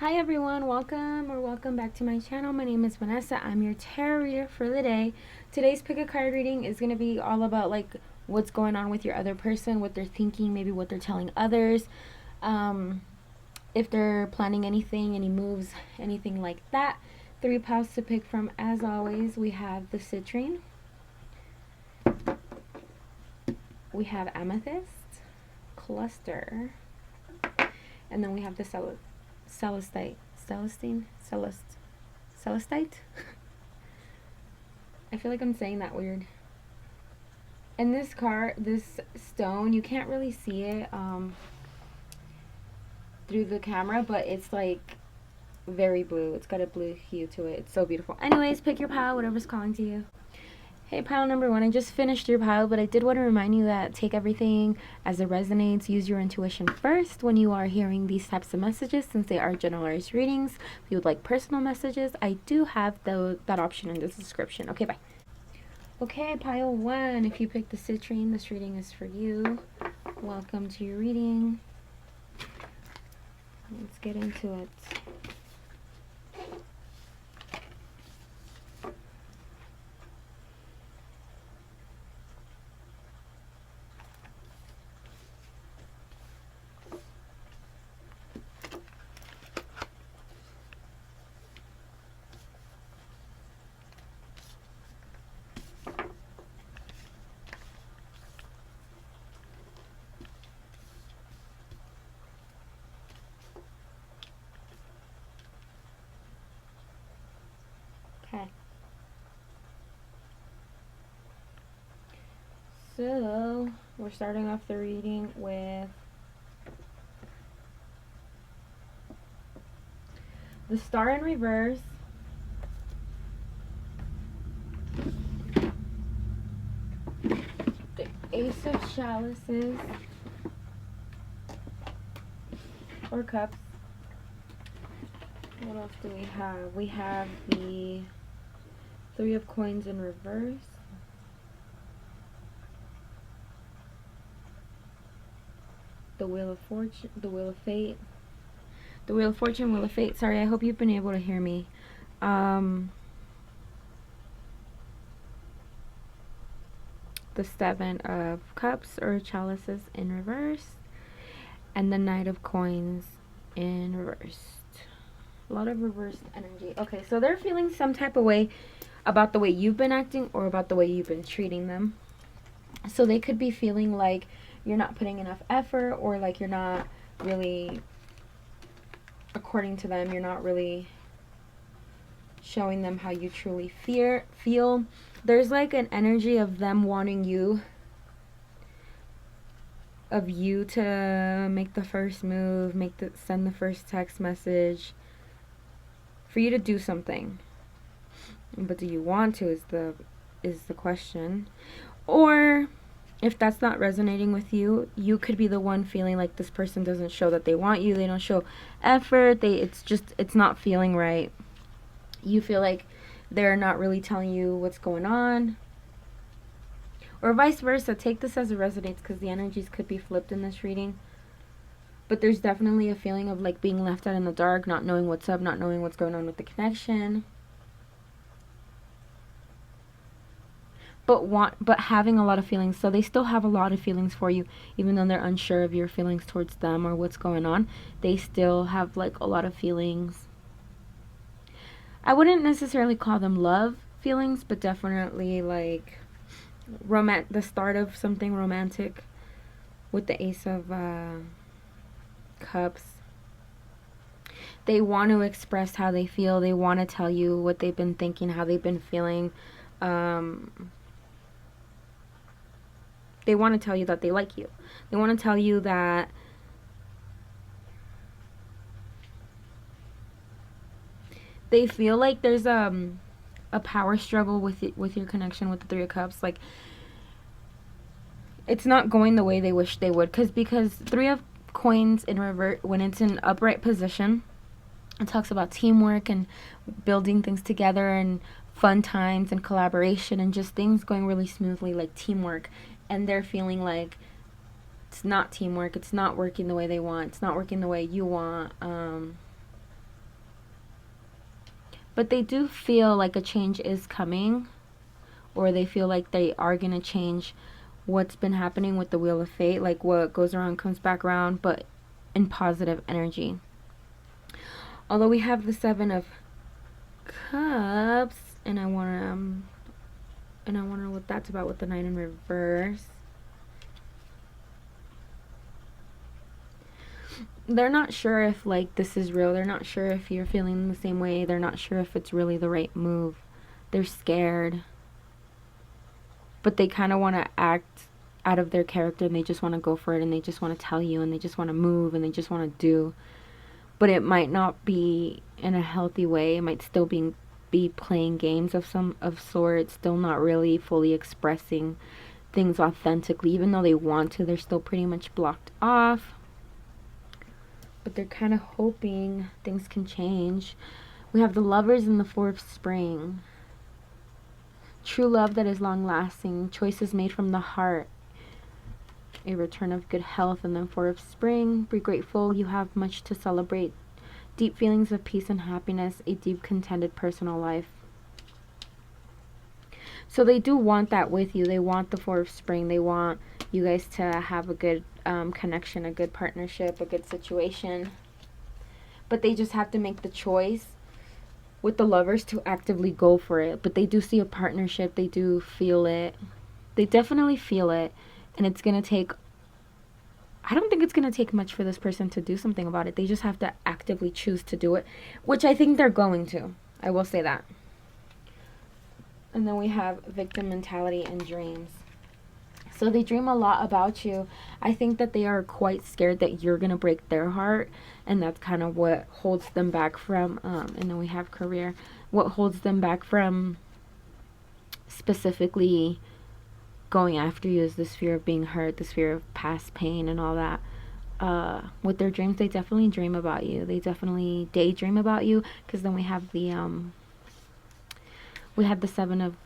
Hi everyone, welcome back to my channel. My name is Vanessa. I'm your tarot reader for the day. Today's pick a card reading is going to be all about like what's going on with your other person, what they're thinking, maybe what they're telling others, if they're planning anything, any moves, anything like that. 3 piles to pick from. As always, we have the citrine, we have amethyst, cluster, and then we have the celestite. I feel like I'm saying that weird. And this stone, you can't really see it through the camera, but it's like very blue. It's got a blue hue to it. It's so beautiful. Anyways, pick your pile, whatever's calling to you. Hey, pile number 1, I just finished your pile, but I did want to remind you that take everything as it resonates. Use your intuition first when you are hearing these types of messages, since they are generalized readings. If you would like personal messages, I do have that option in the description. Okay, bye. Okay, pile 1, if you picked the citrine, this reading is for you. Welcome to your reading. Let's get into it. Okay. So, we're starting off the reading with the Star in reverse, the Ace of Chalices, or Cups. What else do we have? We have the 3 of Coins in reverse, the Wheel of Fortune, the Wheel of Fate, the Wheel of Fortune, Wheel of Fate. Sorry, I hope you've been able to hear me. The 7 of Cups or Chalices in reverse, and the Knight of Coins in reverse. A lot of reversed energy. Okay, so they're feeling some type of way about the way you've been acting or about the way you've been treating them. So they could be feeling like you're not putting enough effort, or like you're not really, according to them, you're not really showing them how you truly feel. There's like an energy of them wanting you to make the first move, send the first text message, for you to do something. But do you want to is the question. Or if that's not resonating with you, you could be the one feeling like this person doesn't show that they want you, they don't show effort, it's not feeling right. You feel like they're not really telling you what's going on. Or vice versa. Take this as it resonates, because the energies could be flipped in this reading. But there's definitely a feeling of like being left out in the dark, not knowing what's up, not knowing what's going on with the connection. But having a lot of feelings. So they still have a lot of feelings for you, even though they're unsure of your feelings towards them or what's going on. They still have like a lot of feelings. I wouldn't necessarily call them love feelings, but definitely like the start of something romantic with the Ace of Cups. They want to express how they feel. They want to tell you what they've been thinking, how they've been feeling. They want to tell you that they like you. They want to tell you that they feel like there's a power struggle with your connection with the 3 of Cups. Like, it's not going the way they wish they would, because 3 of Coins in reverse, when it's in upright position, it talks about teamwork and building things together and fun times and collaboration and just things going really smoothly, like teamwork. And they're feeling like it's not teamwork, it's not working the way they want, it's not working the way you want. But they do feel like a change is coming, or they feel like they are going to change what's been happening with the Wheel of Fate. Like what goes around comes back around, but in positive energy. Although we have the Seven of Cups, and I want to know what that's about with the Knight in reverse. They're not sure if like this is real. They're not sure if you're feeling the same way. They're not sure if it's really the right move. They're scared. But they kind of want to act out of their character, and they just want to go for it, and they just want to tell you, and they just want to move, and they just want to do. But it might not be in a healthy way. It might still be playing games of sorts, still not really fully expressing things authentically. Even though they want to, they're still pretty much blocked off. But they're kind of hoping things can change. We have the Lovers in the Four of Spring. True love that is long lasting. Choices made from the heart. A return of good health. And then Four of Spring. Be grateful. You have much to celebrate. Deep feelings of peace and happiness. A deep contented personal life. So they do want that with you. They want the Four of Spring. They want you guys to have a good connection, a good partnership, a good situation. But they just have to make the choice with the Lovers to actively go for it. But they do see a partnership. They do feel it. They definitely feel it. And it's going to take, I don't think it's going to take much for this person to do something about it. They just have to actively choose to do it, which I think they're going to. I will say that. And then we have victim mentality and dreams. So they dream a lot about you. I think that they are quite scared that you're going to break their heart. And that's kind of what holds them back from, and then we have career. What holds them back from specifically going after you is this fear of being hurt, this fear of past pain and all that. With their dreams, they definitely dream about you. They definitely daydream about you. Because then we have the, we have the Seven of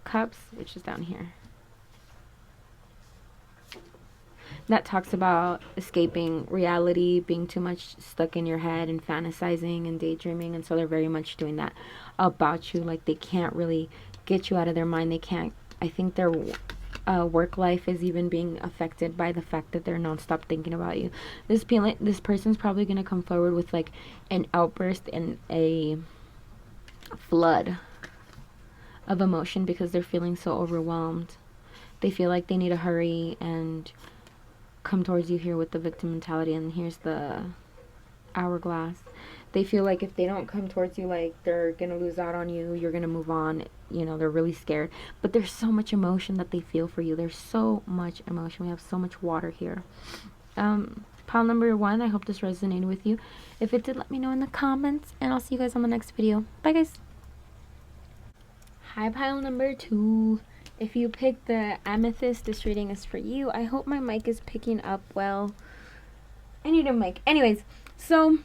Cups, which is down here. That talks about escaping reality, being too much stuck in your head and fantasizing and daydreaming. And so they're very much doing that about you. Like they can't really get you out of their mind. They can't, I think their work life is even being affected by the fact that they're nonstop thinking about you. This person's probably going to come forward with like an outburst and a flood of emotion because they're feeling so overwhelmed. They feel like they need to hurry and come towards you here with the victim mentality. And here's the hourglass. They feel like if they don't come towards you, like they're gonna lose out on you, you're gonna move on, you know, they're really scared. But there's so much emotion that they feel for you. There's so much emotion. We have so much water here. Pile number 1, I hope this resonated with you. If it did, let me know in the comments, and I'll see you guys on the next video. Bye guys. Hi, pile number 2. If you picked the amethyst, this reading is for you. I hope my mic is picking up well. I need a mic. Anyways, so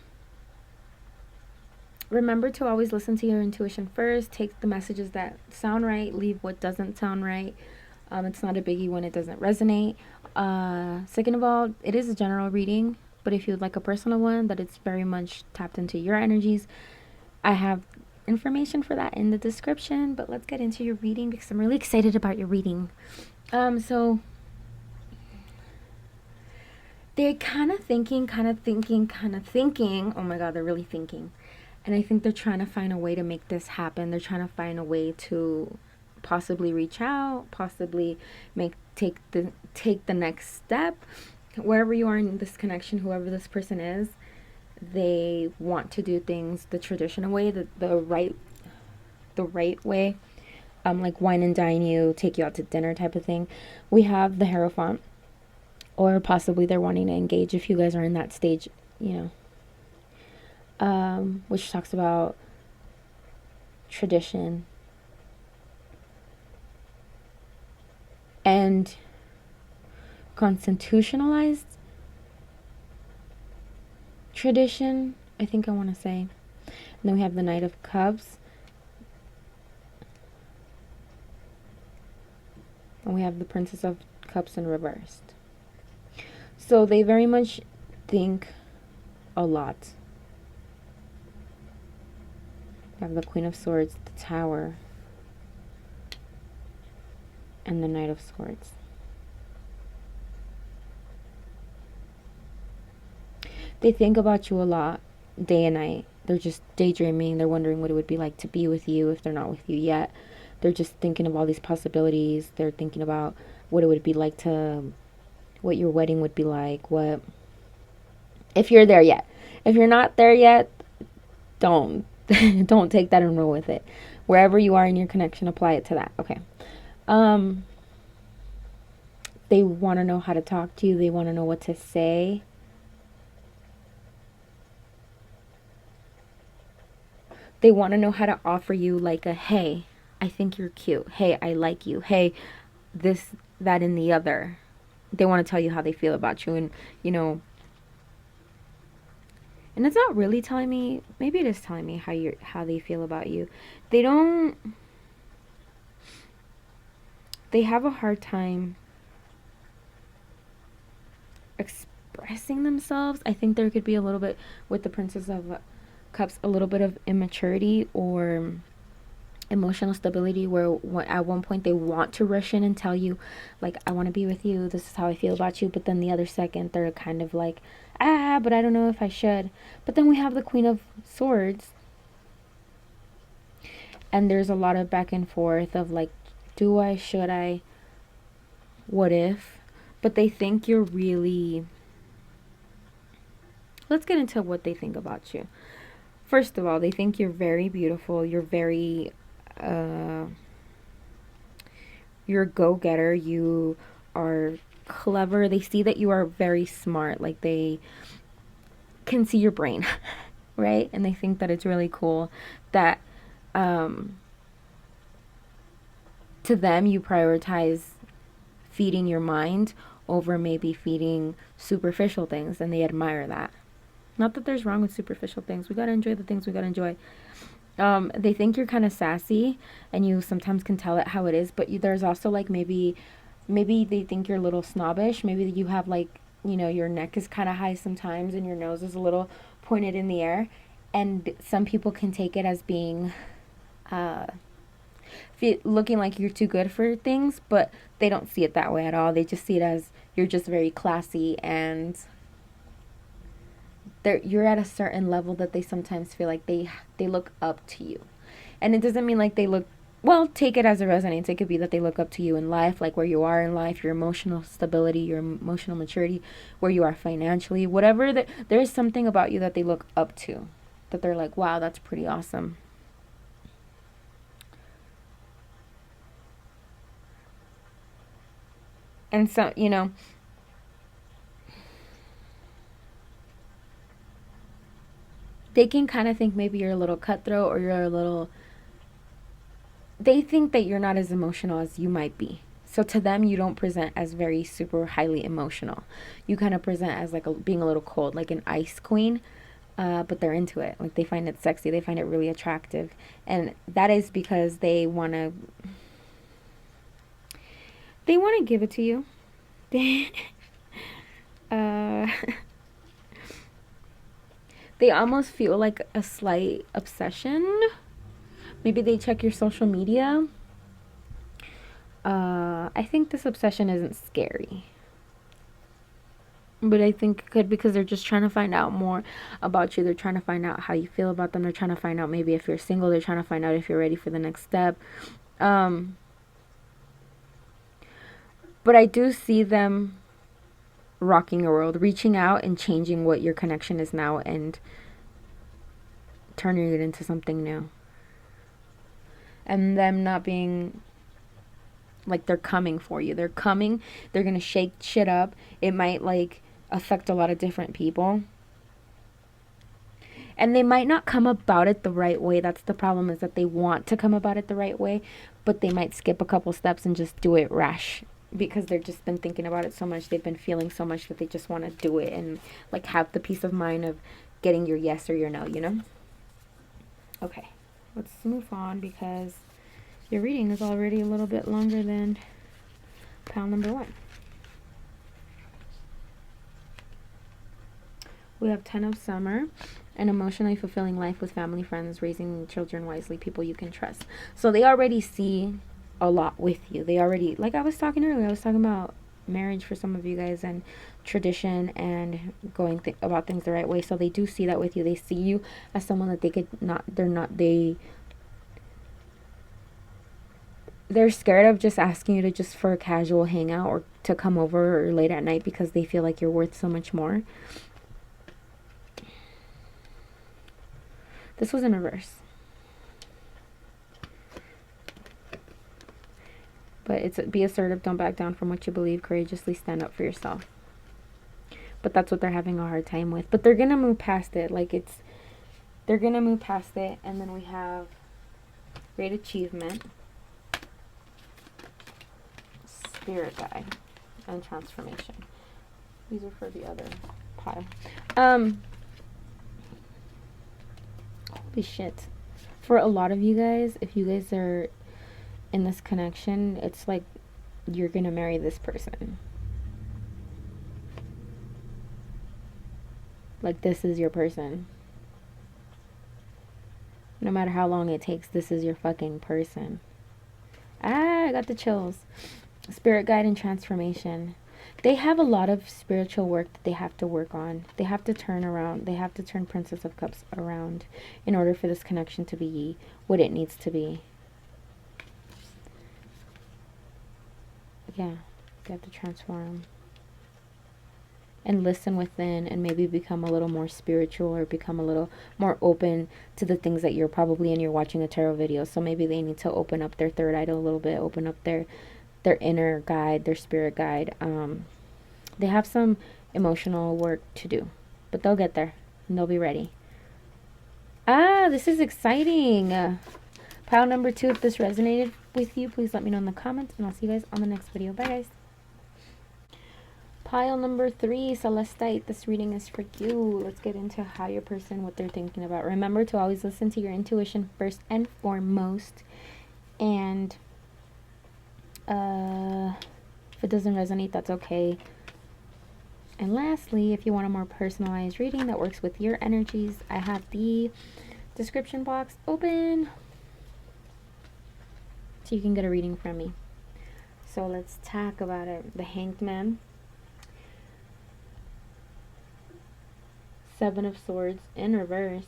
remember to always listen to your intuition first. Take the messages that sound right. Leave what doesn't sound right. It's not a biggie when it doesn't resonate. Second of all, it is a general reading. But if you'd like a personal one that it's very much tapped into your energies, I have information for that in the description. But let's get into your reading because I'm really excited about your reading. So they're kind of thinking. Oh my god, they're really thinking. And I think they're trying to find a way to make this happen. They're trying to find a way to possibly reach out, possibly take the next step. Wherever you are in this connection, whoever this person is, they want to do things the traditional way, the right way, like wine and dine you, take you out to dinner type of thing. We have the Hierophant, or possibly they're wanting to engage if you guys are in that stage, you know, which talks about tradition and constitutionalized tradition, I think I want to say. And then we have the Knight of Cups. And we have the Princess of Cups in reversed. So they very much think a lot. We have the Queen of Swords, the Tower, and the Knight of Swords. They think about you a lot, day and night. They're just daydreaming. They're wondering what it would be like to be with you if they're not with you yet. They're just thinking of all these possibilities. They're thinking about what it would be like to, what your wedding would be like, what, if you're there yet. If you're not there yet, don't don't take that and roll with it. Wherever you are in your connection, apply it to that. Okay. They want to know how to talk to you. They want to know what to say. They want to know how to offer you like a, hey, I think you're cute. Hey, I like you. Hey, this, that, and the other. They want to tell you how they feel about you. And, you know, and it's not really telling me, maybe it is telling me how they feel about you. They have a hard time expressing themselves. I think there could be a little bit, with the Princess of Cups, a little bit of immaturity or emotional stability, where at one point they want to rush in and tell you, like, I want to be with you, this is how I feel about you, but then the other second they're kind of like, but I don't know if I should. But then we have the Queen of Swords, and there's a lot of back and forth of like, do I, should I, what if? But they think you're really, let's get into what they think about you. First of all, they think you're very beautiful. You're very, you're a go-getter. You are clever. They see that you are very smart. Like, they can see your brain, right? And they think that it's really cool that, to them, you prioritize feeding your mind over maybe feeding superficial things, and they admire that. Not that there's wrong with superficial things. We got to enjoy the things we got to enjoy. They think you're kind of sassy, and you sometimes can tell it how it is, but there's also like maybe they think you're a little snobbish. Maybe you have like, you know, your neck is kind of high sometimes and your nose is a little pointed in the air. And some people can take it as being, looking like you're too good for things, but they don't see it that way at all. They just see it as you're just very classy, and you're at a certain level that they sometimes feel like they look up to you. And it doesn't mean like they look, well, take it as it resonates. It could be that they look up to you in life, like where you are in life, your emotional stability, your emotional maturity, where you are financially, whatever. There is something about you that they look up to, that they're like, wow, that's pretty awesome. And so, you know, they can kind of think maybe you're a little cutthroat, or you're a little, they think that you're not as emotional as you might be. So to them, you don't present as very super highly emotional. You kind of present as like being a little cold, like an ice queen. But they're into it. Like, they find it sexy. They find it really attractive. And that is because they want to give it to you. They almost feel like a slight obsession. Maybe they check your social media. I think this obsession isn't scary, but I think it could, because they're just trying to find out more about you. They're trying to find out how you feel about them. They're trying to find out maybe if you're single. They're trying to find out if you're ready for the next step. But I do see them rocking your world, reaching out and changing what your connection is now and turning it into something new. And them not being like they're coming for you. They're coming. They're going to shake shit up. It might like affect a lot of different people. And they might not come about it the right way. That's the problem, is that they want to come about it the right way, but they might skip a couple steps and just do it rash, because they've just been thinking about it so much. They've been feeling so much that they just want to do it and like have the peace of mind of getting your yes or your no, you know? Okay, let's move on, because your reading is already a little bit longer than pile number 1. We have 10 of Summer, An emotionally fulfilling life with family, friends, raising children wisely, people you can trust. So they already see a lot with you. They already, like I was talking earlier, I was talking about marriage for some of you guys and tradition and going about things the right way. So they do see that with you. They see you as someone that they're scared of just asking you to just for a casual hangout or to come over or late at night because they feel like you're worth so much more. This was in reverse. But it's be assertive, don't back down from what you believe, courageously stand up for yourself. But that's what they're having a hard time with. But they're going to move past it. They're going to move past it. And then we have great achievement, spirit guide, and transformation. These are for the other pile. Holy shit. For a lot of you guys, if you guys are in this connection, it's like you're gonna marry this person. Like, this is your person. No matter how long it takes, this is your fucking person. I got the chills. Spirit guide and transformation. They have a lot of spiritual work that they have to work on. They have to turn around. They have to turn Princess of Cups around in order for this connection to be what it needs to be. Yeah, they have to transform and listen within and maybe become a little more spiritual or become a little more open to the things that you're probably in. You're watching a tarot video, so maybe they need to open up their third eye a little bit, open up their inner guide, their spirit guide. They have some emotional work to do, but they'll get there and they'll be ready. This is exciting. Pile number 2, if this resonated with you, please let me know in the comments, and I'll see you guys on the next video. Bye, guys. Pile number 3, Celestite, this reading is for you. Let's get into how your person, what they're thinking about. Remember to always listen to your intuition first and foremost. And if it doesn't resonate, that's okay. And lastly, if you want a more personalized reading that works with your energies, I have the description box open so you can get a reading from me. So let's talk about it. The Hanged Man, 7 of Swords in reverse,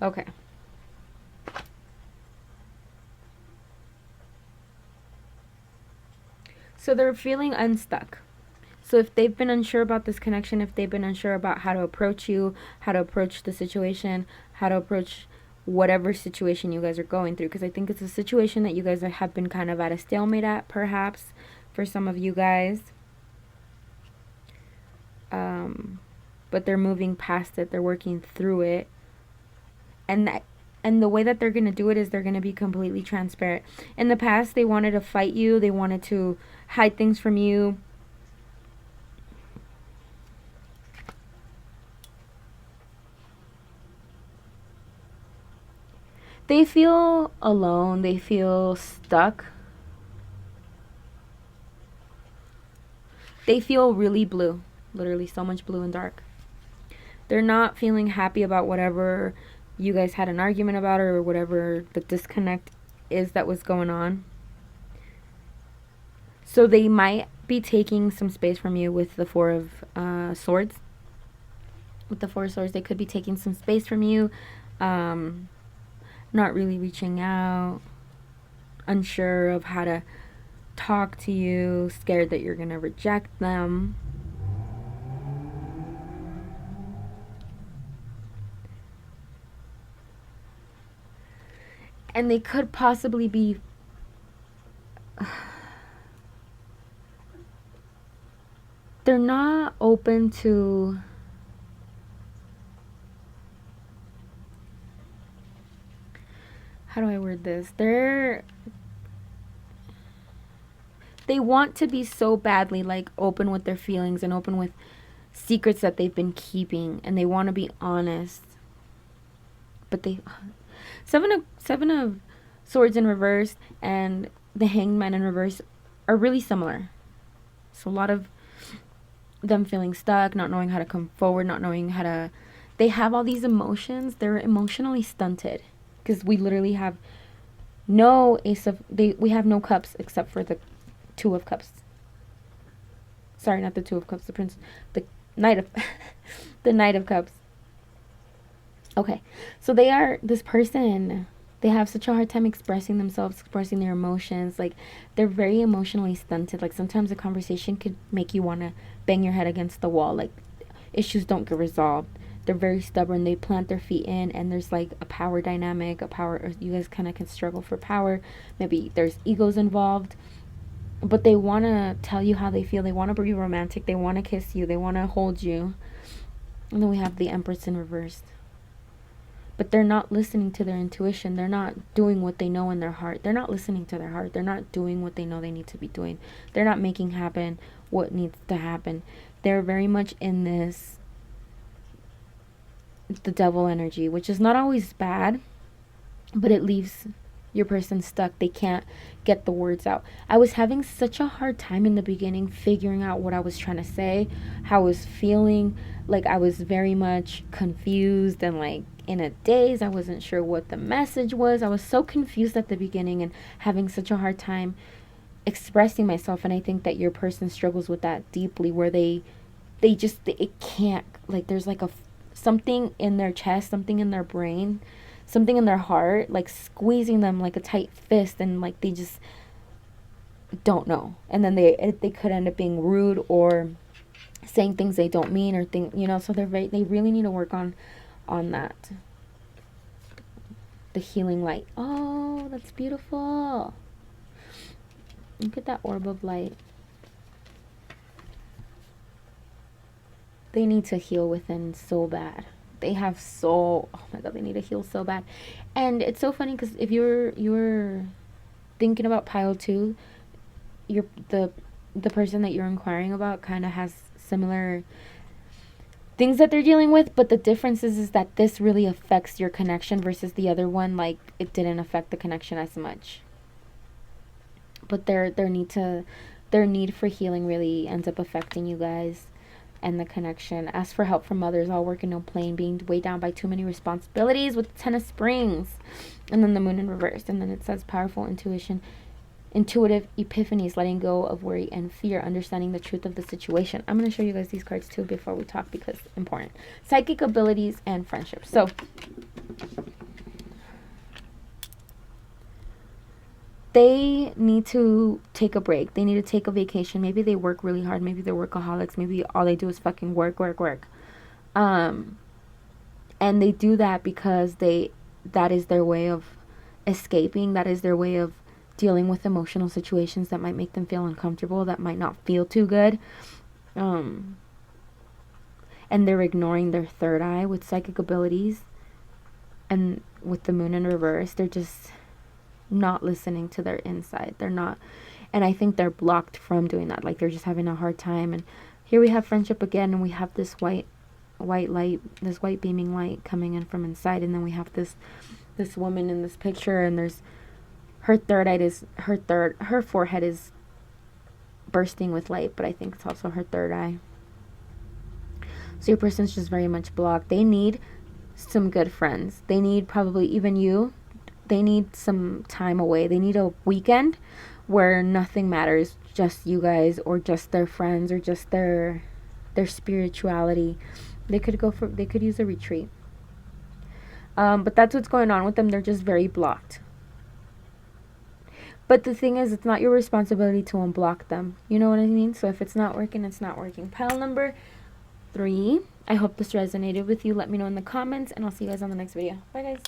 okay. So they're feeling unstuck. So if they've been unsure about this connection, if they've been unsure about how to approach you, how to approach the situation, how to approach whatever situation you guys are going through, because I think it's a situation that you guys have been kind of at a stalemate at, perhaps, for some of you guys. But they're moving past it. They're working through it. And the way that they're going to do it is they're going to be completely transparent. In the past, they wanted to fight you. They wanted to hide things from you. They feel alone. They feel stuck. They feel really blue. Literally so much blue and dark. They're not feeling happy about whatever you guys had an argument about or whatever the disconnect is that was going on. So they might be taking some space from you with the 4 of Swords. With the 4 of Swords, they could be taking some space from you. Not really reaching out, unsure of how to talk to you, scared that you're going to reject them. And they could possibly be they're not open to how do I word this? They want to be so badly, like, open with their feelings and open with secrets that they've been keeping, and they want to be honest. But Seven of Swords in reverse and the Hanged Man in reverse are really similar. So a lot of them feeling stuck, not knowing how to come forward, not knowing how to. They have all these emotions. They're emotionally stunted because we literally have no ace of. We have no cups except for the Two of Cups. Sorry, not the Two of Cups. The Knight of, the Knight of Cups. Okay, so this person. They have such a hard time expressing themselves, expressing their emotions. Like, they're very emotionally stunted. Like, sometimes a conversation could make you want to bang your head against the wall. Like, issues don't get resolved. They're very stubborn. They plant their feet in, and there's like a power dynamic, you guys kind of can struggle for power. Maybe there's egos involved, but they want to tell you how they feel. They want to be romantic. They want to kiss you. They want to hold you. And then we have the Empress in reverse. But they're not listening to their intuition. They're not doing what they know in their heart. They're not listening to their heart. They're not doing what they know they need to be doing. They're not making happen what needs to happen. They're very much in the devil energy, which is not always bad, but it leaves your person stuck. They can't get the words out. I was having such a hard time in the beginning figuring out what I was trying to say, how I was feeling. Like, I was very much confused and like in a daze. I wasn't sure what the message was. I was so confused at the beginning and having such a hard time expressing myself. And I think that your person struggles with that deeply, where it can't, like, there's like something in their chest, something in their brain, something in their heart, like squeezing them like a tight fist, and like they just don't know. And then they could end up being rude or saying things they don't mean, or so they really need to work on that. The healing light. Oh, that's beautiful. Look at that orb of light. They need to heal within so bad. They oh my god, they need to heal so bad. And it's so funny because if you're thinking about pile 2, the person that you're inquiring about kind of has similar things that they're dealing with, but the difference is that this really affects your connection versus the other one, like, it didn't affect the connection as much. But their need for healing really ends up affecting you guys and the connection. Ask for help from others, all work and no playing, being weighed down by too many responsibilities with the 10 of Springs. And then the Moon in reverse. And then it says powerful intuitive epiphanies, letting go of worry and fear, understanding the truth of the situation. I'm going to show you guys these cards too before we talk, because it's important. Psychic abilities and friendship. So they need to take a break. They need to take a vacation. Maybe they work really hard. Maybe they're workaholics. Maybe all they do is fucking work. And they do that because that is their way of escaping. That is their way of dealing with emotional situations that might make them feel uncomfortable, that might not feel too good. And they're ignoring their third eye with psychic abilities. And with the Moon in reverse, they're just not listening to their inside. They're not, and I think they're blocked from doing that. Like, they're just having a hard time. And here we have friendship again, and we have this white light, this white beaming light coming in from inside. And then we have this woman in this picture, and there's her forehead is bursting with light, but I think it's also her third eye. So your person's just very much blocked. They need some good friends. They need, probably even you, they need some time away. They need a weekend where nothing matters, just you guys, or just their friends, or just their spirituality. They could use a retreat. But that's what's going on with them. They're just very blocked. But the thing is, it's not your responsibility to unblock them. You know what I mean? So if it's not working, it's not working. Pile number 3. I hope this resonated with you. Let me know in the comments, and I'll see you guys on the next video. Bye, guys.